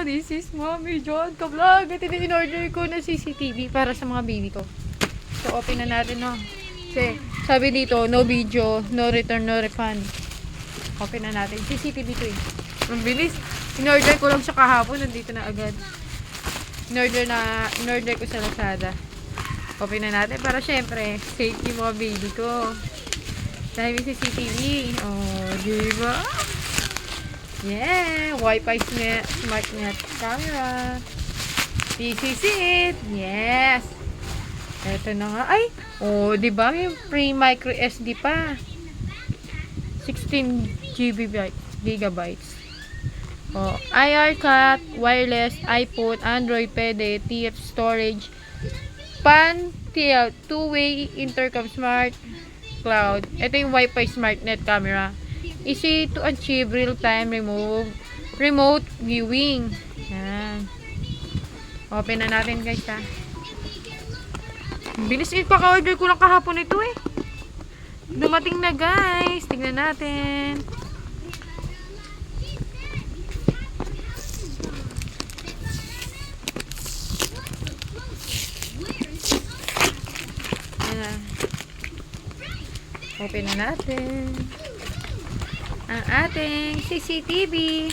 This is Mommy John Ka-vlog. Ito din in-order ko na CCTV para sa mga baby ko. So, open na natin, no? Kasi, sabi dito, no video, no return, no refund. Open na natin. CCTV to eh. Ang bilis. In-order ko lang siya kahapon. Nandito na agad. In-order ko sa Lazada. Open na natin para syempre, safety mga baby ko. Dahil may CCTV. Oh, diba? Yeah! Wi-Fi smart net camera. This is it. Yes! Ito na nga. Ay! Oh, diba? May free micro SD pa. 16 gigabytes. Oh, IR cut, wireless, iPhone, Android, pwede, TF storage, pan, TL, two-way intercom, smart cloud. Ito yung Wi-Fi smart net camera. Easy to achieve real-time remote viewing. Yan. Open na natin guys ha. Bilis ipaka-order ko lang kahapon ito eh. Dumating na guys. Tignan natin. Ayan. Open na natin ang ating CCTV.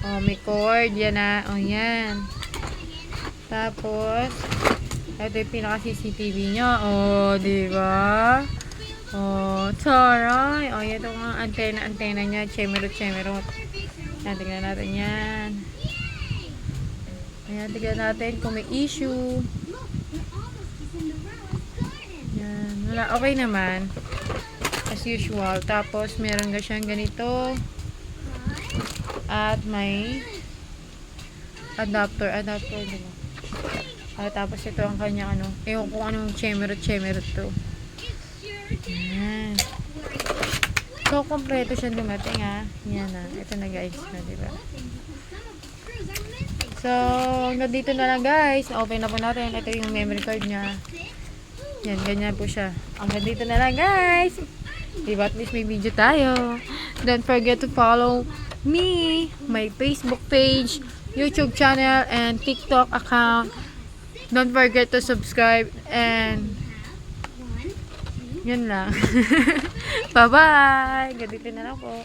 Oh, may cord. Yan na. Oh, yan. Tapos, ito yung pinaka-CCTV niya. Oh, diba? Oh, taray. Oh, ito nga antena niya. Chemerot. Yan, tignan natin yan. Ayan, tignan natin kung may issue. Yan. Wala, okay naman. As usual. Tapos, meron ka siyang ganito. At may adapter, diba? Tapos, ito ang kanya, ewan kung anong chemerot to. Yan. So, kompleto siya dumating, ha. Yan, ha. Ito na, guys. Diba? So, hanggang dito na lang, guys. Open na po natin. Ito yung memory card niya. Yan, ganyan po siya. Hanggang dito na lang, guys. Diba? At least may video tayo. Don't forget to follow me, my Facebook page, YouTube channel, and TikTok account. Don't forget to subscribe and yun lang. Bye-bye! Ganito na lang po.